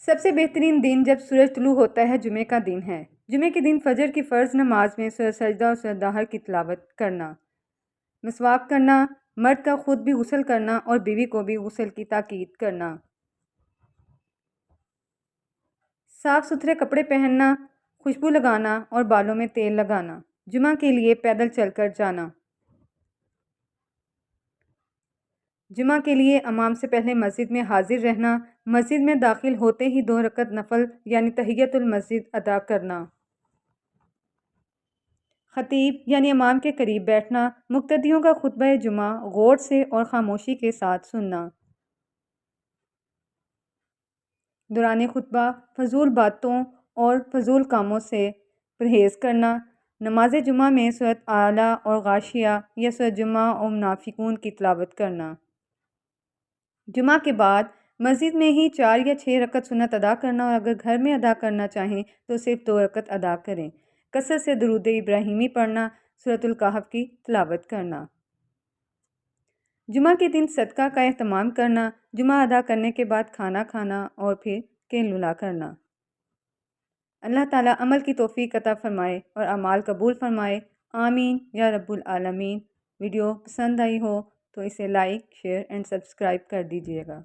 سب سے بہترین دن جب سورج طلوع ہوتا ہے جمعے کا دن ہے۔ جمعے کے دن فجر کی فرض نماز میں سورہ سجدہ اور سورہ دہر کی تلاوت کرنا، مسواک کرنا، مرد کا خود بھی غسل کرنا اور بیوی کو بھی غسل کی تاکید کرنا، صاف ستھرے کپڑے پہننا، خوشبو لگانا اور بالوں میں تیل لگانا، جمعہ کے لیے پیدل چل کر جانا، جمعہ کے لیے امام سے پہلے مسجد میں حاضر رہنا، مسجد میں داخل ہوتے ہی 2 رکعت نفل یعنی تحیۃ المسجد ادا کرنا، خطیب یعنی امام کے قریب بیٹھنا، مقتدیوں کا خطبہ جمعہ غور سے اور خاموشی کے ساتھ سننا، دوران خطبہ فضول باتوں اور فضول کاموں سے پرہیز کرنا، نماز جمعہ میں سورۃ اعلیٰ اور غاشیہ یا سورۃ جمعہ اور منافقون کی تلاوت کرنا، جمعہ کے بعد مسجد میں ہی 4 یا 6 رکعت سنت ادا کرنا اور اگر گھر میں ادا کرنا چاہیں تو صرف 2 رکعت ادا کریں، کثرت سے درود ابراہیمی پڑھنا، سورۃ الکہف کی تلاوت کرنا، جمعہ کے دن صدقہ کا اہتمام کرنا، جمعہ ادا کرنے کے بعد کھانا کھانا اور پھر قیلولہ کرنا۔ اللہ تعالیٰ عمل کی توفیق عطا فرمائے اور اعمال قبول فرمائے، آمین یا رب العالمین۔ ویڈیو پسند آئی ہو تو اسے لائک، شیئر اینڈ سبسکرائب کر دیجیے گا۔